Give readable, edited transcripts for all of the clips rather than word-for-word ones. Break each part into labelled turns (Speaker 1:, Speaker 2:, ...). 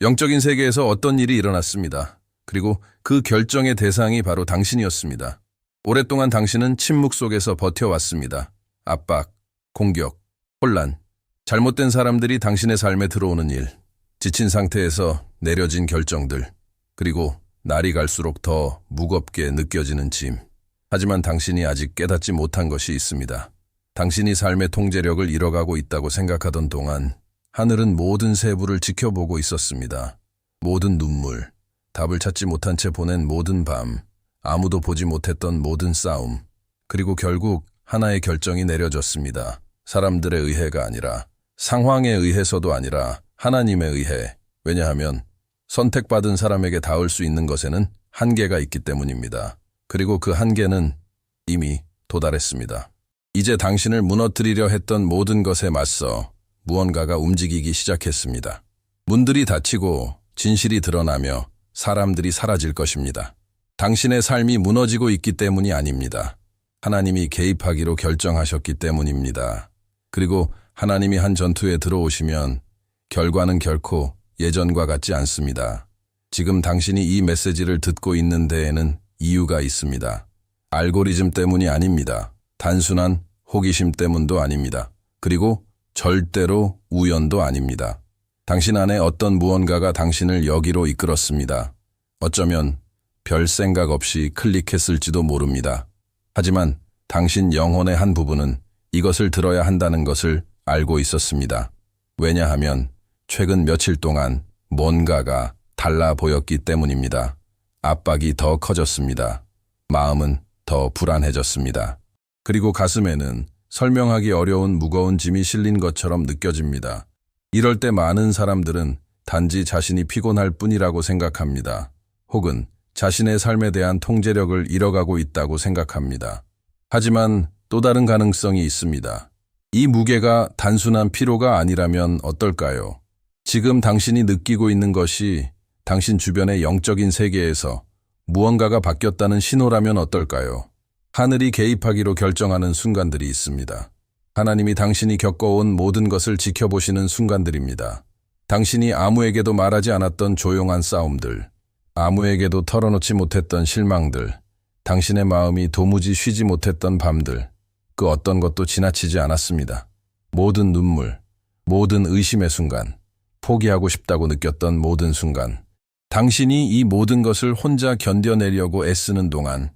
Speaker 1: 영적인 세계에서 어떤 일이 일어났습니다. 그리고 그 결정의 대상이 바로 당신이었습니다. 오랫동안 당신은 침묵 속에서 버텨왔습니다. 압박, 공격, 혼란, 잘못된 사람들이 당신의 삶에 들어오는 일, 지친 상태에서 내려진 결정들, 그리고 날이 갈수록 더 무겁게 느껴지는 짐. 하지만 당신이 아직 깨닫지 못한 것이 있습니다. 당신이 삶의 통제력을 잃어가고 있다고 생각하던 동안 하늘은 모든 세부를 지켜보고 있었습니다. 모든 눈물, 답을 찾지 못한 채 보낸 모든 밤, 아무도 보지 못했던 모든 싸움, 그리고 결국 하나의 결정이 내려졌습니다. 사람들의 의해가 아니라, 상황에 의해서도 아니라 하나님에 의해. 왜냐하면 선택받은 사람에게 닿을 수 있는 것에는 한계가 있기 때문입니다. 그리고 그 한계는 이미 도달했습니다. 이제 당신을 무너뜨리려 했던 모든 것에 맞서 무언가가 움직이기 시작했습니다. 문들이 닫히고 진실이 드러나며 사람들이 사라질 것입니다. 당신의 삶이 무너지고 있기 때문이 아닙니다. 하나님이 개입하기로 결정하셨기 때문입니다. 그리고 하나님이 한 전투에 들어오시면 결과는 결코 예전과 같지 않습니다. 지금 당신이 이 메시지를 듣고 있는 데에는 이유가 있습니다. 알고리즘 때문이 아닙니다. 단순한 호기심 때문도 아닙니다. 그리고 절대로 우연도 아닙니다. 당신 안에 어떤 무언가가 당신을 여기로 이끌었습니다. 어쩌면 별 생각 없이 클릭했을지도 모릅니다. 하지만 당신 영혼의 한 부분은 이것을 들어야 한다는 것을 알고 있었습니다. 왜냐하면 최근 며칠 동안 뭔가가 달라 보였기 때문입니다. 압박이 더 커졌습니다. 마음은 더 불안해졌습니다. 그리고 가슴에는 설명하기 어려운 무거운 짐이 실린 것처럼 느껴집니다. 이럴 때 많은 사람들은 단지 자신이 피곤할 뿐이라고 생각합니다. 혹은 자신의 삶에 대한 통제력을 잃어가고 있다고 생각합니다. 하지만 또 다른 가능성이 있습니다. 이 무게가 단순한 피로가 아니라면 어떨까요? 지금 당신이 느끼고 있는 것이 당신 주변의 영적인 세계에서 무언가가 바뀌었다는 신호라면 어떨까요? 하늘이 개입하기로 결정하는 순간들이 있습니다. 하나님이 당신이 겪어온 모든 것을 지켜보시는 순간들입니다. 당신이 아무에게도 말하지 않았던 조용한 싸움들, 아무에게도 털어놓지 못했던 실망들, 당신의 마음이 도무지 쉬지 못했던 밤들, 그 어떤 것도 지나치지 않았습니다. 모든 눈물, 모든 의심의 순간, 포기하고 싶다고 느꼈던 모든 순간, 당신이 이 모든 것을 혼자 견뎌내려고 애쓰는 동안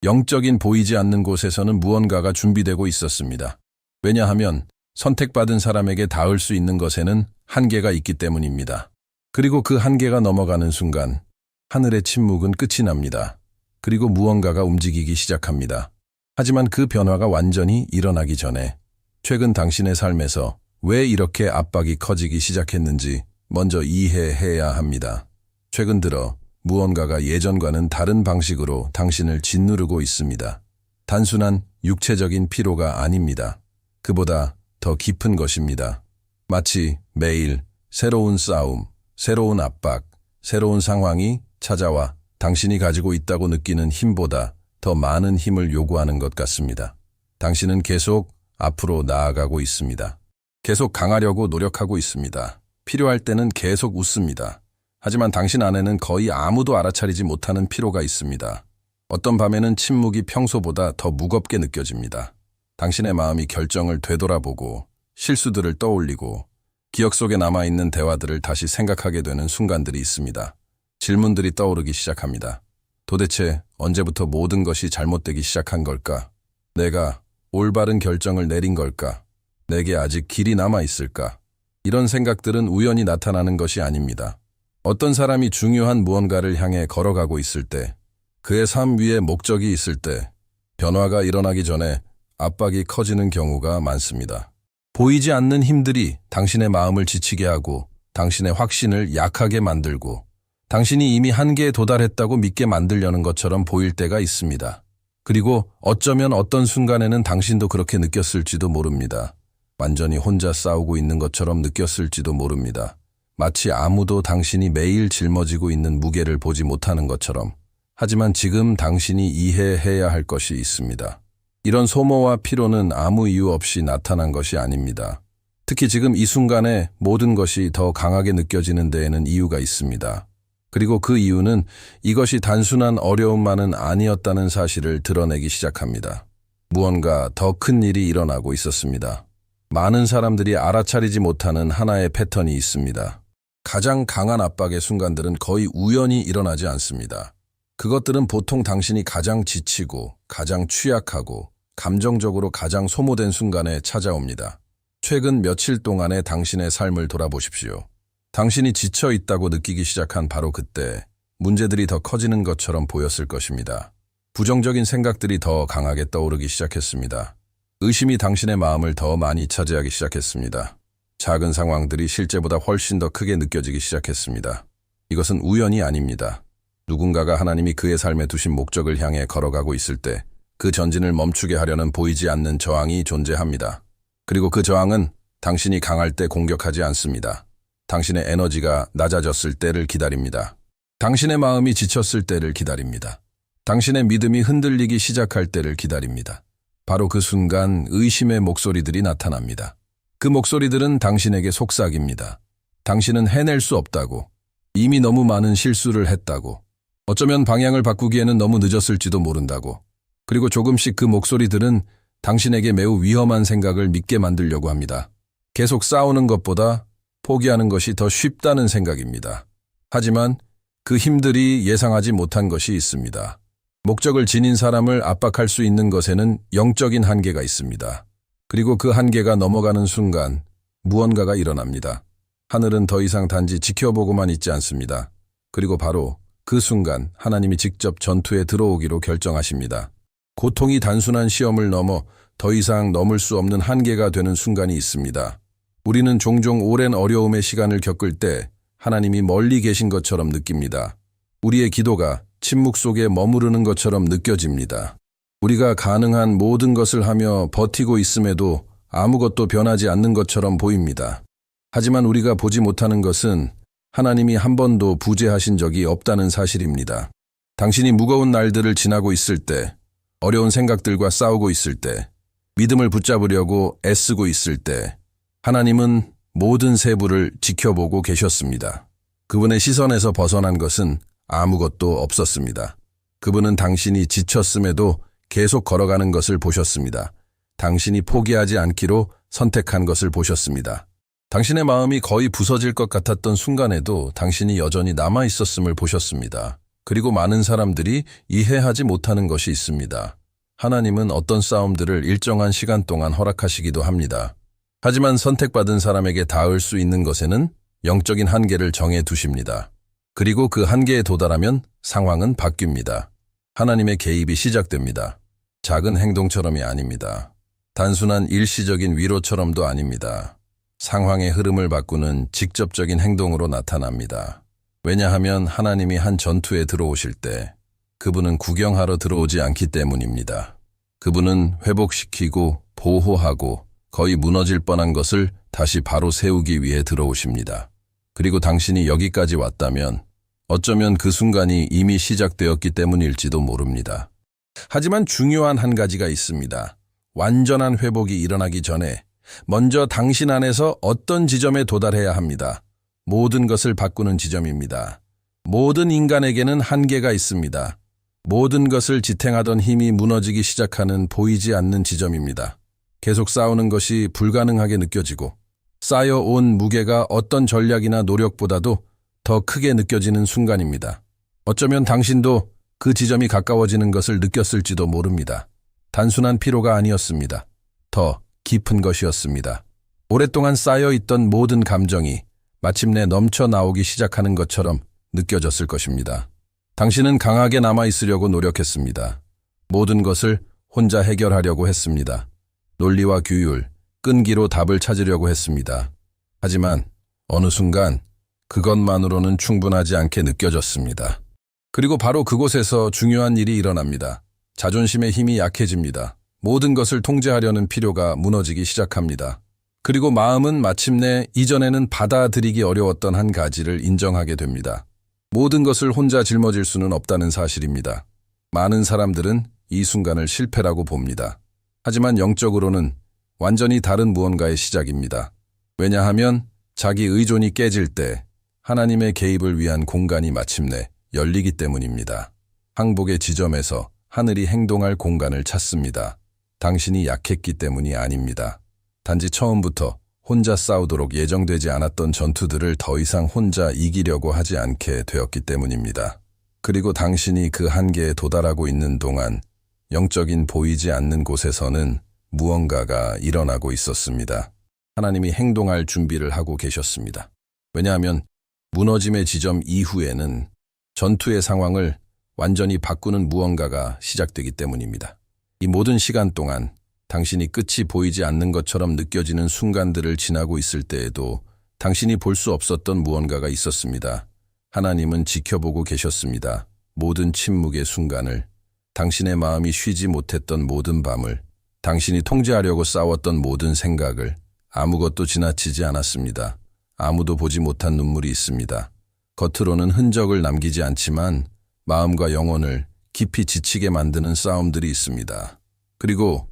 Speaker 1: 영적인 보이지 않는 곳에서는 무언가가 준비되고 있었습니다. 왜냐하면 선택받은 사람에게 닿을 수 있는 것에는 한계가 있기 때문입니다. 그리고 그 한계가 넘어가는 순간 하늘의 침묵은 끝이 납니다. 그리고 무언가가 움직이기 시작합니다. 하지만 그 변화가 완전히 일어나기 전에 최근 당신의 삶에서 왜 이렇게 압박이 커지기 시작했는지 먼저 이해해야 합니다. 최근 들어 무언가가 예전과는 다른 방식으로 당신을 짓누르고 있습니다. 단순한 육체적인 피로가 아닙니다. 그보다 더 깊은 것입니다. 마치 매일 새로운 싸움, 새로운 압박, 새로운 상황이 찾아와 당신이 가지고 있다고 느끼는 힘보다 더 많은 힘을 요구하는 것 같습니다. 당신은 계속 앞으로 나아가고 있습니다. 계속 강하려고 노력하고 있습니다. 필요할 때는 계속 웃습니다. 하지만 당신 안에는 거의 아무도 알아차리지 못하는 피로가 있습니다. 어떤 밤에는 침묵이 평소보다 더 무겁게 느껴집니다. 당신의 마음이 결정을 되돌아보고 실수들을 떠올리고 기억 속에 남아있는 대화들을 다시 생각하게 되는 순간들이 있습니다. 질문들이 떠오르기 시작합니다. 도대체 언제부터 모든 것이 잘못되기 시작한 걸까? 내가 올바른 결정을 내린 걸까? 내게 아직 길이 남아있을까? 이런 생각들은 우연히 나타나는 것이 아닙니다. 어떤 사람이 중요한 무언가를 향해 걸어가고 있을 때, 그의 삶 위에 목적이 있을 때, 변화가 일어나기 전에 압박이 커지는 경우가 많습니다. 보이지 않는 힘들이 당신의 마음을 지치게 하고 당신의 확신을 약하게 만들고 당신이 이미 한계에 도달했다고 믿게 만들려는 것처럼 보일 때가 있습니다. 그리고 어쩌면 어떤 순간에는 당신도 그렇게 느꼈을지도 모릅니다. 완전히 혼자 싸우고 있는 것처럼 느꼈을지도 모릅니다. 마치 아무도 당신이 매일 짊어지고 있는 무게를 보지 못하는 것처럼. 하지만 지금 당신이 이해해야 할 것이 있습니다. 이런 소모와 피로는 아무 이유 없이 나타난 것이 아닙니다. 특히 지금 이 순간에 모든 것이 더 강하게 느껴지는 데에는 이유가 있습니다. 그리고 그 이유는 이것이 단순한 어려움만은 아니었다는 사실을 드러내기 시작합니다. 무언가 더 큰 일이 일어나고 있었습니다. 많은 사람들이 알아차리지 못하는 하나의 패턴이 있습니다. 가장 강한 압박의 순간들은 거의 우연히 일어나지 않습니다. 그것들은 보통 당신이 가장 지치고, 가장 취약하고, 감정적으로 가장 소모된 순간에 찾아옵니다. 최근 며칠 동안의 당신의 삶을 돌아보십시오. 당신이 지쳐 있다고 느끼기 시작한 바로 그때 문제들이 더 커지는 것처럼 보였을 것입니다. 부정적인 생각들이 더 강하게 떠오르기 시작했습니다. 의심이 당신의 마음을 더 많이 차지하기 시작했습니다. 작은 상황들이 실제보다 훨씬 더 크게 느껴지기 시작했습니다. 이것은 우연이 아닙니다. 누군가가 하나님이 그의 삶에 두신 목적을 향해 걸어가고 있을 때 그 전진을 멈추게 하려는 보이지 않는 저항이 존재합니다. 그리고 그 저항은 당신이 강할 때 공격하지 않습니다. 당신의 에너지가 낮아졌을 때를 기다립니다. 당신의 마음이 지쳤을 때를 기다립니다. 당신의 믿음이 흔들리기 시작할 때를 기다립니다. 바로 그 순간 의심의 목소리들이 나타납니다. 그 목소리들은 당신에게 속삭입니다. 당신은 해낼 수 없다고, 이미 너무 많은 실수를 했다고, 어쩌면 방향을 바꾸기에는 너무 늦었을지도 모른다고, 그리고 조금씩 그 목소리들은 당신에게 매우 위험한 생각을 믿게 만들려고 합니다. 계속 싸우는 것보다 포기하는 것이 더 쉽다는 생각입니다. 하지만 그 힘들이 예상하지 못한 것이 있습니다. 목적을 지닌 사람을 압박할 수 있는 것에는 영적인 한계가 있습니다. 그리고 그 한계가 넘어가는 순간 무언가가 일어납니다. 하늘은 더 이상 단지 지켜보고만 있지 않습니다. 그리고 바로 그 순간 하나님이 직접 전투에 들어오기로 결정하십니다. 고통이 단순한 시험을 넘어 더 이상 넘을 수 없는 한계가 되는 순간이 있습니다. 우리는 종종 오랜 어려움의 시간을 겪을 때 하나님이 멀리 계신 것처럼 느낍니다. 우리의 기도가 침묵 속에 머무르는 것처럼 느껴집니다. 우리가 가능한 모든 것을 하며 버티고 있음에도 아무것도 변하지 않는 것처럼 보입니다. 하지만 우리가 보지 못하는 것은 하나님이 한 번도 부재하신 적이 없다는 사실입니다. 당신이 무거운 날들을 지나고 있을 때, 어려운 생각들과 싸우고 있을 때, 믿음을 붙잡으려고 애쓰고 있을 때, 하나님은 모든 세부를 지켜보고 계셨습니다. 그분의 시선에서 벗어난 것은 아무것도 없었습니다. 그분은 당신이 지쳤음에도 계속 걸어가는 것을 보셨습니다. 당신이 포기하지 않기로 선택한 것을 보셨습니다. 당신의 마음이 거의 부서질 것 같았던 순간에도 당신이 여전히 남아 있었음을 보셨습니다. 그리고 많은 사람들이 이해하지 못하는 것이 있습니다. 하나님은 어떤 싸움들을 일정한 시간 동안 허락하시기도 합니다. 하지만 선택받은 사람에게 닿을 수 있는 것에는 영적인 한계를 정해 두십니다. 그리고 그 한계에 도달하면 상황은 바뀝니다. 하나님의 개입이 시작됩니다. 작은 행동처럼이 아닙니다. 단순한 일시적인 위로처럼도 아닙니다. 상황의 흐름을 바꾸는 직접적인 행동으로 나타납니다. 왜냐하면 하나님이 한 전투에 들어오실 때 그분은 구경하러 들어오지 않기 때문입니다. 그분은 회복시키고 보호하고 거의 무너질 뻔한 것을 다시 바로 세우기 위해 들어오십니다. 그리고 당신이 여기까지 왔다면 어쩌면 그 순간이 이미 시작되었기 때문일지도 모릅니다. 하지만 중요한 한 가지가 있습니다. 완전한 회복이 일어나기 전에 먼저 당신 안에서 어떤 지점에 도달해야 합니다. 모든 것을 바꾸는 지점입니다. 모든 인간에게는 한계가 있습니다. 모든 것을 지탱하던 힘이 무너지기 시작하는 보이지 않는 지점입니다. 계속 싸우는 것이 불가능하게 느껴지고 쌓여온 무게가 어떤 전략이나 노력보다도 더 크게 느껴지는 순간입니다. 어쩌면 당신도 그 지점이 가까워지는 것을 느꼈을지도 모릅니다. 단순한 피로가 아니었습니다. 더 깊은 것이었습니다. 오랫동안 쌓여있던 모든 감정이 마침내 넘쳐 나오기 시작하는 것처럼 느껴졌을 것입니다. 당신은 강하게 남아있으려고 노력했습니다. 모든 것을 혼자 해결하려고 했습니다. 논리와 규율, 끈기로 답을 찾으려고 했습니다. 하지만 어느 순간 그것만으로는 충분하지 않게 느껴졌습니다. 그리고 바로 그곳에서 중요한 일이 일어납니다. 자존심의 힘이 약해집니다. 모든 것을 통제하려는 필요가 무너지기 시작합니다. 그리고 마음은 마침내 이전에는 받아들이기 어려웠던 한 가지를 인정하게 됩니다. 모든 것을 혼자 짊어질 수는 없다는 사실입니다. 많은 사람들은 이 순간을 실패라고 봅니다. 하지만 영적으로는 완전히 다른 무언가의 시작입니다. 왜냐하면 자기 의존이 깨질 때 하나님의 개입을 위한 공간이 마침내 열리기 때문입니다. 항복의 지점에서 하늘이 행동할 공간을 찾습니다. 당신이 약했기 때문이 아닙니다. 단지 처음부터 혼자 싸우도록 예정되지 않았던 전투들을 더 이상 혼자 이기려고 하지 않게 되었기 때문입니다. 그리고 당신이 그 한계에 도달하고 있는 동안 영적인 보이지 않는 곳에서는 무언가가 일어나고 있었습니다. 하나님이 행동할 준비를 하고 계셨습니다. 왜냐하면 무너짐의 지점 이후에는 전투의 상황을 완전히 바꾸는 무언가가 시작되기 때문입니다. 이 모든 시간 동안 당신이 끝이 보이지 않는 것처럼 느껴지는 순간들을 지나고 있을 때에도 당신이 볼 수 없었던 무언가가 있었습니다. 하나님은 지켜보고 계셨습니다. 모든 침묵의 순간을, 당신의 마음이 쉬지 못했던 모든 밤을, 당신이 통제하려고 싸웠던 모든 생각을. 아무것도 지나치지 않았습니다. 아무도 보지 못한 눈물이 있습니다. 겉으로는 흔적을 남기지 않지만 마음과 영혼을 깊이 지치게 만드는 싸움들이 있습니다. 그리고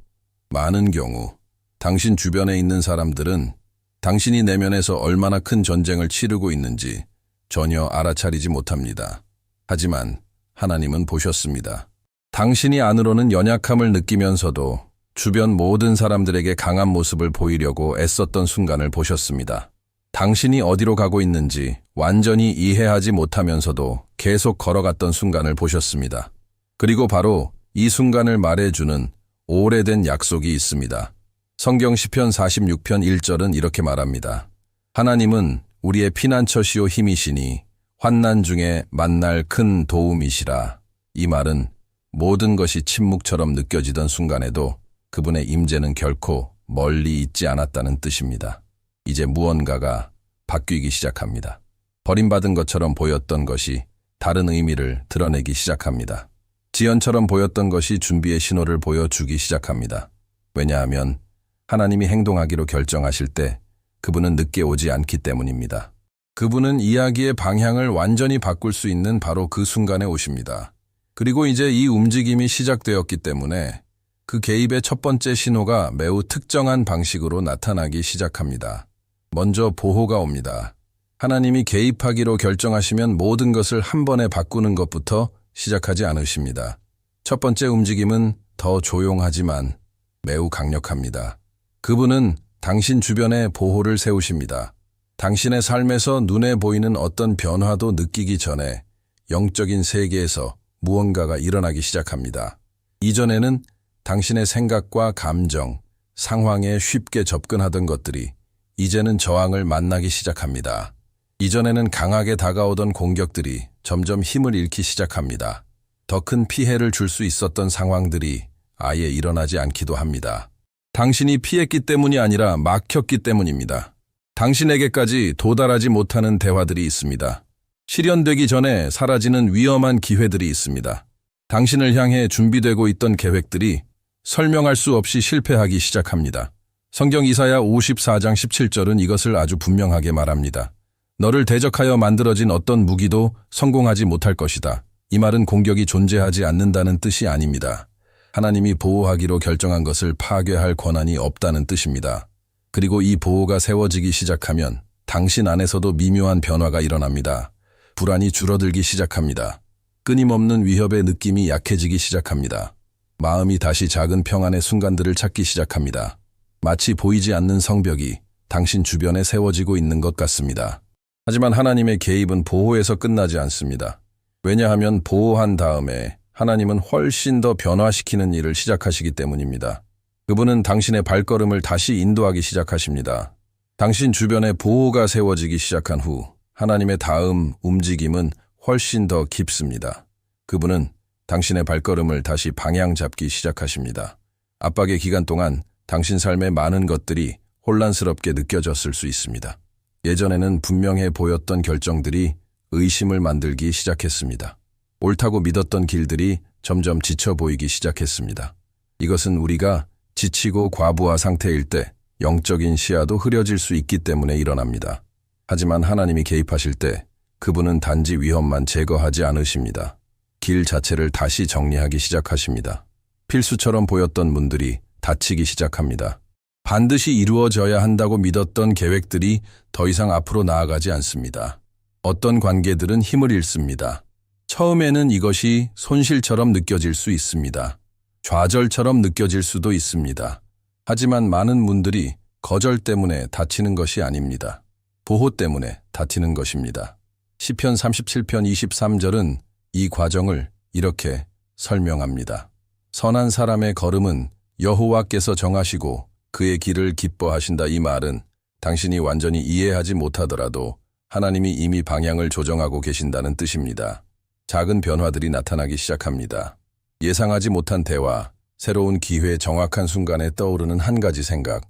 Speaker 1: 많은 경우 당신 주변에 있는 사람들은 당신이 내면에서 얼마나 큰 전쟁을 치르고 있는지 전혀 알아차리지 못합니다. 하지만 하나님은 보셨습니다. 당신이 안으로는 연약함을 느끼면서도 주변 모든 사람들에게 강한 모습을 보이려고 애썼던 순간을 보셨습니다. 당신이 어디로 가고 있는지 완전히 이해하지 못하면서도 계속 걸어갔던 순간을 보셨습니다. 그리고 바로 이 순간을 말해주는 오래된 약속이 있습니다. 성경 시편 46편 1절은 이렇게 말합니다. 하나님은 우리의 피난처시오 힘이시니 환난 중에 만날 큰 도움이시라. 이 말은 모든 것이 침묵처럼 느껴지던 순간에도 그분의 임재는 결코 멀리 있지 않았다는 뜻입니다. 이제 무언가가 바뀌기 시작합니다. 버림받은 것처럼 보였던 것이 다른 의미를 드러내기 시작합니다. 지연처럼 보였던 것이 준비의 신호를 보여주기 시작합니다. 왜냐하면 하나님이 행동하기로 결정하실 때 그분은 늦게 오지 않기 때문입니다. 그분은 이야기의 방향을 완전히 바꿀 수 있는 바로 그 순간에 오십니다. 그리고 이제 이 움직임이 시작되었기 때문에 그 개입의 첫 번째 신호가 매우 특정한 방식으로 나타나기 시작합니다. 먼저 보호가 옵니다. 하나님이 개입하기로 결정하시면 모든 것을 한 번에 바꾸는 것부터 시작하지 않으십니다. 첫 번째 움직임은 더 조용하지만 매우 강력합니다. 그분은 당신 주변에 보호를 세우십니다. 당신의 삶에서 눈에 보이는 어떤 변화도 느끼기 전에 영적인 세계에서 무언가가 일어나기 시작합니다. 이전에는 당신의 생각과 감정, 상황에 쉽게 접근하던 것들이 이제는 저항을 만나기 시작합니다. 이전에는 강하게 다가오던 공격들이 점점 힘을 잃기 시작합니다. 더 큰 피해를 줄 수 있었던 상황들이 아예 일어나지 않기도 합니다. 당신이 피했기 때문이 아니라 막혔기 때문입니다. 당신에게까지 도달하지 못하는 대화들이 있습니다. 실현되기 전에 사라지는 위험한 기회들이 있습니다. 당신을 향해 준비되고 있던 계획들이 설명할 수 없이 실패하기 시작합니다. 성경 이사야 54장 17절은 이것을 아주 분명하게 말합니다. 너를 대적하여 만들어진 어떤 무기도 성공하지 못할 것이다. 이 말은 공격이 존재하지 않는다는 뜻이 아닙니다. 하나님이 보호하기로 결정한 것을 파괴할 권한이 없다는 뜻입니다. 그리고 이 보호가 세워지기 시작하면 당신 안에서도 미묘한 변화가 일어납니다. 불안이 줄어들기 시작합니다. 끊임없는 위협의 느낌이 약해지기 시작합니다. 마음이 다시 작은 평안의 순간들을 찾기 시작합니다. 마치 보이지 않는 성벽이 당신 주변에 세워지고 있는 것 같습니다. 하지만 하나님의 개입은 보호에서 끝나지 않습니다. 왜냐하면 보호한 다음에 하나님은 훨씬 더 변화시키는 일을 시작하시기 때문입니다. 그분은 당신의 발걸음을 다시 인도하기 시작하십니다. 당신 주변에 보호가 세워지기 시작한 후 하나님의 다음 움직임은 훨씬 더 깊습니다. 그분은 당신의 발걸음을 다시 방향 잡기 시작하십니다. 압박의 기간 동안 당신 삶의 많은 것들이 혼란스럽게 느껴졌을 수 있습니다. 예전에는 분명해 보였던 결정들이 의심을 만들기 시작했습니다. 옳다고 믿었던 길들이 점점 지쳐 보이기 시작했습니다. 이것은 우리가 지치고 과부하 상태일 때 영적인 시야도 흐려질 수 있기 때문에 일어납니다. 하지만 하나님이 개입하실 때 그분은 단지 위험만 제거하지 않으십니다. 길 자체를 다시 정리하기 시작하십니다. 필수처럼 보였던 문들이 닫히기 시작합니다. 반드시 이루어져야 한다고 믿었던 계획들이 더 이상 앞으로 나아가지 않습니다. 어떤 관계들은 힘을 잃습니다. 처음에는 이것이 손실처럼 느껴질 수 있습니다. 좌절처럼 느껴질 수도 있습니다. 하지만 많은 분들이 거절 때문에 다치는 것이 아닙니다. 보호 때문에 다치는 것입니다. 시편 37편 23절은 이 과정을 이렇게 설명합니다. 선한 사람의 걸음은 여호와께서 정하시고 그의 길을 기뻐하신다. 이 말은 당신이 완전히 이해하지 못하더라도 하나님이 이미 방향을 조정하고 계신다는 뜻입니다. 작은 변화들이 나타나기 시작합니다. 예상하지 못한 대화, 새로운 기회, 정확한 순간에 떠오르는 한 가지 생각,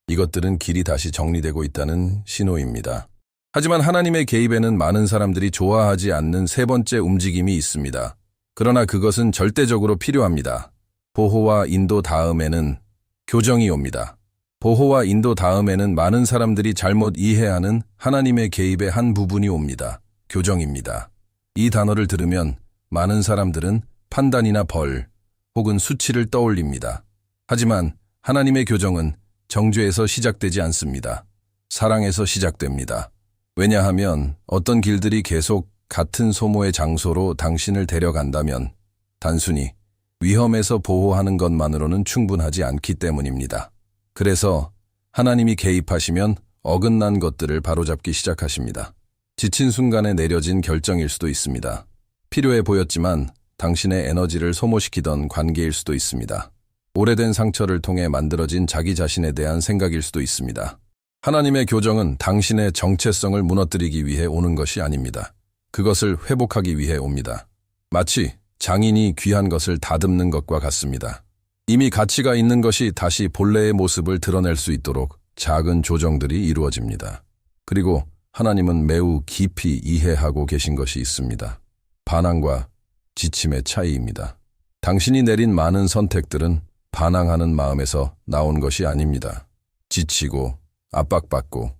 Speaker 1: 이것들은 길이 다시 정리되고 있다는 신호입니다. 하지만 하나님의 개입에는 많은 사람들이 좋아하지 않는 세 번째 움직임이 있습니다. 그러나 그것은 절대적으로 필요합니다. 보호와 인도 다음에는 교정이 옵니다. 보호와 인도 다음에는 많은 사람들이 잘못 이해하는 하나님의 개입의 한 부분이 옵니다. 교정입니다. 이 단어를 들으면 많은 사람들은 판단이나 벌 혹은 수치를 떠올립니다. 하지만 하나님의 교정은 정죄에서 시작되지 않습니다. 사랑에서 시작됩니다. 왜냐하면 어떤 길들이 계속 같은 소모의 장소로 당신을 데려간다면 단순히 위험에서 보호하는 것만으로는 충분하지 않기 때문입니다. 그래서 하나님이 개입하시면 어긋난 것들을 바로잡기 시작하십니다. 지친 순간에 내려진 결정일 수도 있습니다. 필요해 보였지만 당신의 에너지를 소모시키던 관계일 수도 있습니다. 오래된 상처를 통해 만들어진 자기 자신에 대한 생각일 수도 있습니다. 하나님의 교정은 당신의 정체성을 무너뜨리기 위해 오는 것이 아닙니다. 그것을 회복하기 위해 옵니다. 마치 장인이 귀한 것을 다듬는 것과 같습니다. 이미 가치가 있는 것이 다시 본래의 모습을 드러낼 수 있도록 작은 조정들이 이루어집니다. 그리고 하나님은 매우 깊이 이해하고 계신 것이 있습니다. 반항과 지침의 차이입니다. 당신이 내린 많은 선택들은 반항하는 마음에서 나온 것이 아닙니다. 지치고 압박받고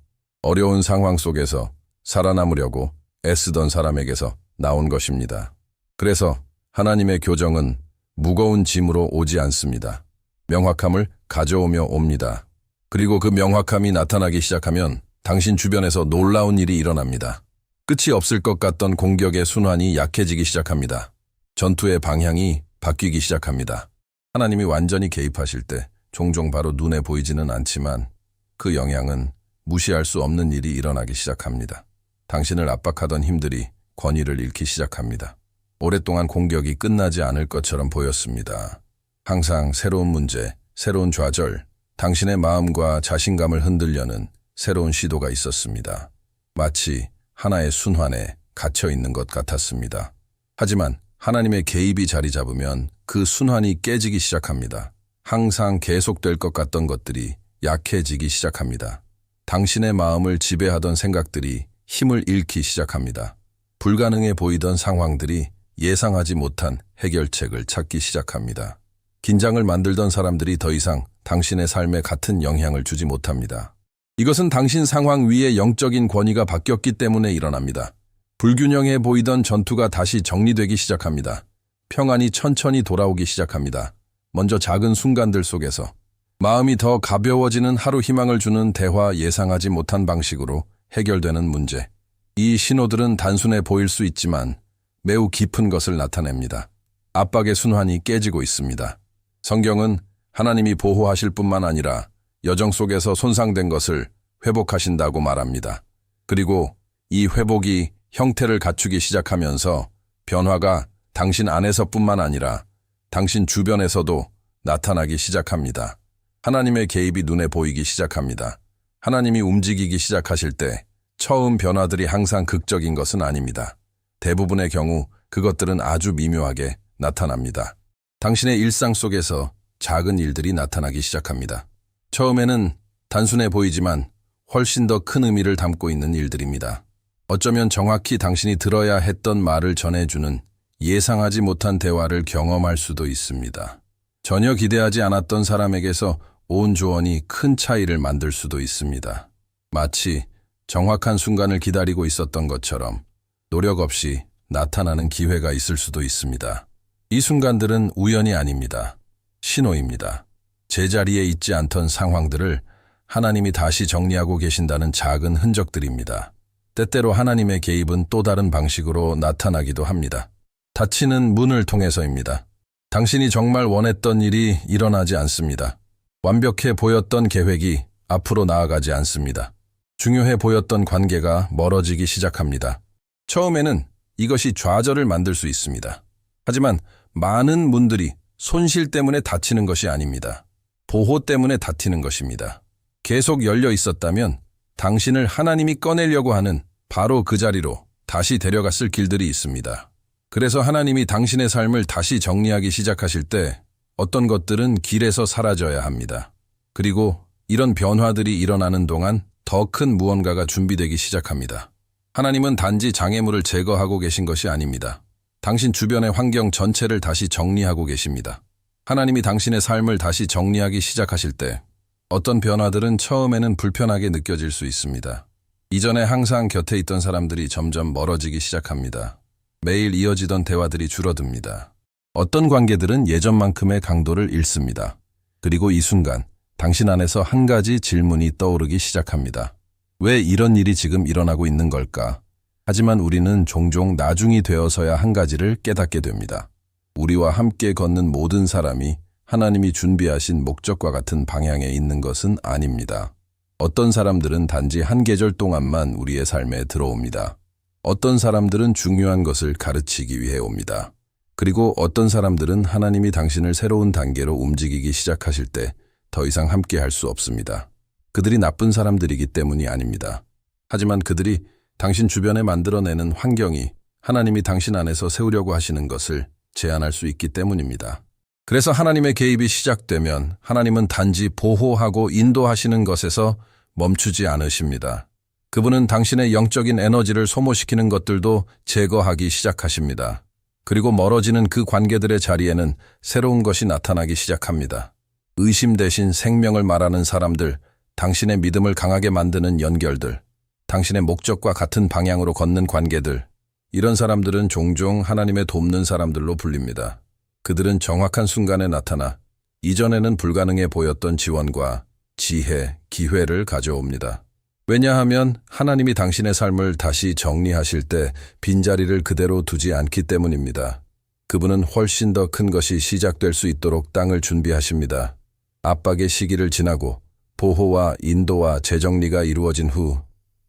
Speaker 1: 어려운 상황 속에서 살아남으려고 애쓰던 사람에게서 나온 것입니다. 그래서 하나님의 교정은 무거운 짐으로 오지 않습니다. 명확함을 가져오며 옵니다. 그리고 그 명확함이 나타나기 시작하면 당신 주변에서 놀라운 일이 일어납니다. 끝이 없을 것 같던 공격의 순환이 약해지기 시작합니다. 전투의 방향이 바뀌기 시작합니다. 하나님이 완전히 개입하실 때 종종 바로 눈에 보이지는 않지만 그 영향은 무시할 수 없는 일이 일어나기 시작합니다. 당신을 압박하던 힘들이 권위를 잃기 시작합니다. 오랫동안 공격이 끝나지 않을 것처럼 보였습니다. 항상 새로운 문제, 새로운 좌절, 당신의 마음과 자신감을 흔들려는 새로운 시도가 있었습니다. 마치 하나의 순환에 갇혀 있는 것 같았습니다. 하지만 하나님의 개입이 자리 잡으면 그 순환이 깨지기 시작합니다. 항상 계속될 것 같던 것들이 약해지기 시작합니다. 당신의 마음을 지배하던 생각들이 힘을 잃기 시작합니다. 불가능해 보이던 상황들이 예상하지 못한 해결책을 찾기 시작합니다. 긴장을 만들던 사람들이 더 이상 당신의 삶에 같은 영향을 주지 못합니다. 이것은 당신 상황 위에 영적인 권위가 바뀌었기 때문에 일어납니다. 불균형해 보이던 전투가 다시 정리되기 시작합니다. 평안이 천천히 돌아오기 시작합니다. 먼저 작은 순간들 속에서 마음이 더 가벼워지는 하루 희망을 주는 대화, 예상하지 못한 방식으로 해결되는 문제. 이 신호들은 단순해 보일 수 있지만 매우 깊은 것을 나타냅니다. 압박의 순환이 깨지고 있습니다. 성경은 하나님이 보호하실 뿐만 아니라 여정 속에서 손상된 것을 회복하신다고 말합니다. 그리고 이 회복이 형태를 갖추기 시작하면서 변화가 당신 안에서뿐만 아니라 당신 주변에서도 나타나기 시작합니다. 하나님의 개입이 눈에 보이기 시작합니다. 하나님이 움직이기 시작하실 때 처음 변화들이 항상 극적인 것은 아닙니다. 대부분의 경우 그것들은 아주 미묘하게 나타납니다. 당신의 일상 속에서 작은 일들이 나타나기 시작합니다. 처음에는 단순해 보이지만 훨씬 더 큰 의미를 담고 있는 일들입니다. 어쩌면 정확히 당신이 들어야 했던 말을 전해주는 예상하지 못한 대화를 경험할 수도 있습니다. 전혀 기대하지 않았던 사람에게서 온 조언이 큰 차이를 만들 수도 있습니다. 마치 정확한 순간을 기다리고 있었던 것처럼 노력 없이 나타나는 기회가 있을 수도 있습니다. 이 순간들은 우연이 아닙니다. 신호입니다. 제자리에 있지 않던 상황들을 하나님이 다시 정리하고 계신다는 작은 흔적들입니다. 때때로 하나님의 개입은 또 다른 방식으로 나타나기도 합니다. 닫히는 문을 통해서입니다. 당신이 정말 원했던 일이 일어나지 않습니다. 완벽해 보였던 계획이 앞으로 나아가지 않습니다. 중요해 보였던 관계가 멀어지기 시작합니다. 처음에는 이것이 좌절을 만들 수 있습니다. 하지만 많은 문들이 손실 때문에 닫히는 것이 아닙니다. 보호 때문에 닫히는 것입니다. 계속 열려 있었다면 당신을 하나님이 꺼내려고 하는 바로 그 자리로 다시 데려갔을 길들이 있습니다. 그래서 하나님이 당신의 삶을 다시 정리하기 시작하실 때 어떤 것들은 길에서 사라져야 합니다. 그리고 이런 변화들이 일어나는 동안 더 큰 무언가가 준비되기 시작합니다. 하나님은 단지 장애물을 제거하고 계신 것이 아닙니다. 당신 주변의 환경 전체를 다시 정리하고 계십니다. 하나님이 당신의 삶을 다시 정리하기 시작하실 때 어떤 변화들은 처음에는 불편하게 느껴질 수 있습니다. 이전에 항상 곁에 있던 사람들이 점점 멀어지기 시작합니다. 매일 이어지던 대화들이 줄어듭니다. 어떤 관계들은 예전만큼의 강도를 잃습니다. 그리고 이 순간 당신 안에서 한 가지 질문이 떠오르기 시작합니다. 왜 이런 일이 지금 일어나고 있는 걸까? 하지만 우리는 종종 나중이 되어서야 한 가지를 깨닫게 됩니다. 우리와 함께 걷는 모든 사람이 하나님이 준비하신 목적과 같은 방향에 있는 것은 아닙니다. 어떤 사람들은 단지 한 계절 동안만 우리의 삶에 들어옵니다. 어떤 사람들은 중요한 것을 가르치기 위해 옵니다. 그리고 어떤 사람들은 하나님이 당신을 새로운 단계로 움직이기 시작하실 때 더 이상 함께 할 수 없습니다. 그들이 나쁜 사람들이기 때문이 아닙니다. 하지만 그들이 당신 주변에 만들어내는 환경이 하나님이 당신 안에서 세우려고 하시는 것을 제한할 수 있기 때문입니다. 그래서 하나님의 개입이 시작되면 하나님은 단지 보호하고 인도하시는 것에서 멈추지 않으십니다. 그분은 당신의 영적인 에너지를 소모시키는 것들도 제거하기 시작하십니다. 그리고 멀어지는 그 관계들의 자리에는 새로운 것이 나타나기 시작합니다. 의심 대신 생명을 말하는 사람들, 당신의 믿음을 강하게 만드는 연결들, 당신의 목적과 같은 방향으로 걷는 관계들, 이런 사람들은 종종 하나님의 돕는 사람들로 불립니다. 그들은 정확한 순간에 나타나 이전에는 불가능해 보였던 지원과 지혜, 기회를 가져옵니다. 왜냐하면 하나님이 당신의 삶을 다시 정리하실 때 빈자리를 그대로 두지 않기 때문입니다. 그분은 훨씬 더 큰 것이 시작될 수 있도록 땅을 준비하십니다. 압박의 시기를 지나고 보호와 인도와 재정리가 이루어진 후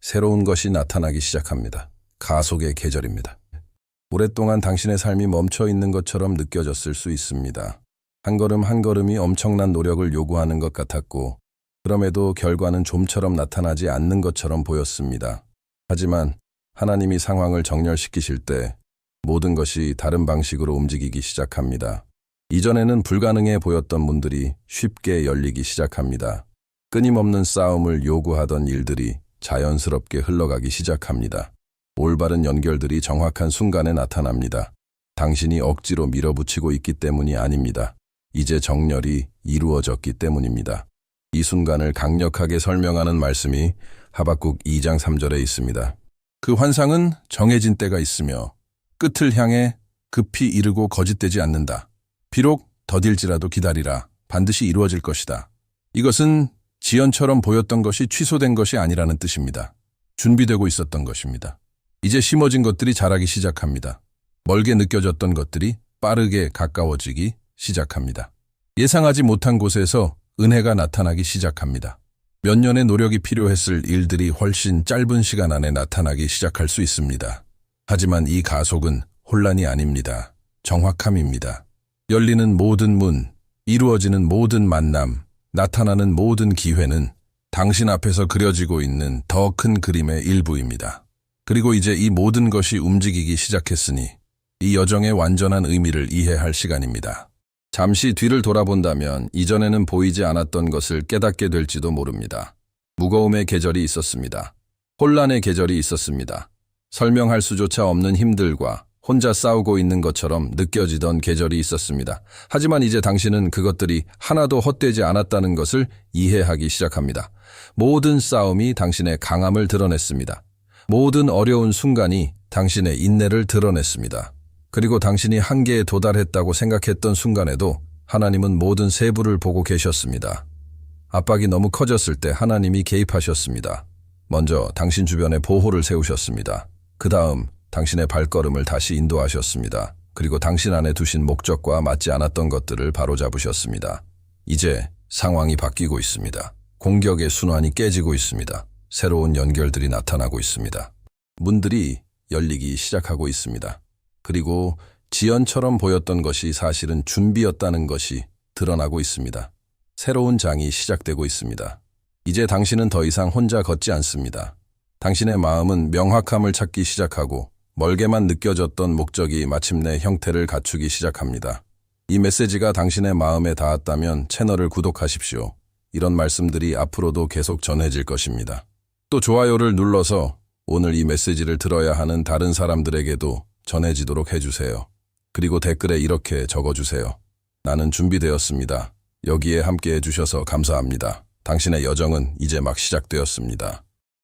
Speaker 1: 새로운 것이 나타나기 시작합니다. 가속의 계절입니다. 오랫동안 당신의 삶이 멈춰 있는 것처럼 느껴졌을 수 있습니다. 한 걸음 한 걸음이 엄청난 노력을 요구하는 것 같았고 그럼에도 결과는 좀처럼 나타나지 않는 것처럼 보였습니다. 하지만 하나님이 상황을 정렬시키실 때 모든 것이 다른 방식으로 움직이기 시작합니다. 이전에는 불가능해 보였던 문들이 쉽게 열리기 시작합니다. 끊임없는 싸움을 요구하던 일들이 자연스럽게 흘러가기 시작합니다. 올바른 연결들이 정확한 순간에 나타납니다. 당신이 억지로 밀어붙이고 있기 때문이 아닙니다. 이제 정렬이 이루어졌기 때문입니다. 이 순간을 강력하게 설명하는 말씀이 하박국 2장 3절에 있습니다. 그 환상은 정해진 때가 있으며 끝을 향해 급히 이르고 거짓되지 않는다. 비록 더딜지라도 기다리라. 반드시 이루어질 것이다. 이것은 지연처럼 보였던 것이 취소된 것이 아니라는 뜻입니다. 준비되고 있었던 것입니다. 이제 심어진 것들이 자라기 시작합니다. 멀게 느껴졌던 것들이 빠르게 가까워지기 시작합니다. 예상하지 못한 곳에서 은혜가 나타나기 시작합니다. 몇 년의 노력이 필요했을 일들이 훨씬 짧은 시간 안에 나타나기 시작할 수 있습니다. 하지만 이 가속은 혼란이 아닙니다. 정확함입니다. 열리는 모든 문, 이루어지는 모든 만남, 나타나는 모든 기회는 당신 앞에서 그려지고 있는 더 큰 그림의 일부입니다. 그리고 이제 이 모든 것이 움직이기 시작했으니 이 여정의 완전한 의미를 이해할 시간입니다. 잠시 뒤를 돌아본다면 이전에는 보이지 않았던 것을 깨닫게 될지도 모릅니다. 무거움의 계절이 있었습니다. 혼란의 계절이 있었습니다. 설명할 수조차 없는 힘들과 혼자 싸우고 있는 것처럼 느껴지던 계절이 있었습니다. 하지만 이제 당신은 그것들이 하나도 헛되지 않았다는 것을 이해하기 시작합니다. 모든 싸움이 당신의 강함을 드러냈습니다. 모든 어려운 순간이 당신의 인내를 드러냈습니다. 그리고 당신이 한계에 도달했다고 생각했던 순간에도 하나님은 모든 세부를 보고 계셨습니다. 압박이 너무 커졌을 때 하나님이 개입하셨습니다. 먼저 당신 주변에 보호를 세우셨습니다. 그 다음 당신의 발걸음을 다시 인도하셨습니다. 그리고 당신 안에 두신 목적과 맞지 않았던 것들을 바로잡으셨습니다. 이제 상황이 바뀌고 있습니다. 공격의 순환이 깨지고 있습니다. 새로운 연결들이 나타나고 있습니다. 문들이 열리기 시작하고 있습니다. 그리고 지연처럼 보였던 것이 사실은 준비였다는 것이 드러나고 있습니다. 새로운 장이 시작되고 있습니다. 이제 당신은 더 이상 혼자 걷지 않습니다. 당신의 마음은 명확함을 찾기 시작하고 멀게만 느껴졌던 목적이 마침내 형태를 갖추기 시작합니다. 이 메시지가 당신의 마음에 닿았다면 채널을 구독하십시오. 이런 말씀들이 앞으로도 계속 전해질 것입니다. 또 좋아요를 눌러서 오늘 이 메시지를 들어야 하는 다른 사람들에게도 전해지도록 해주세요. 그리고 댓글에 이렇게 적어주세요. 나는 준비되었습니다. 여기에 함께 해주셔서 감사합니다. 당신의 여정은 이제 막 시작되었습니다.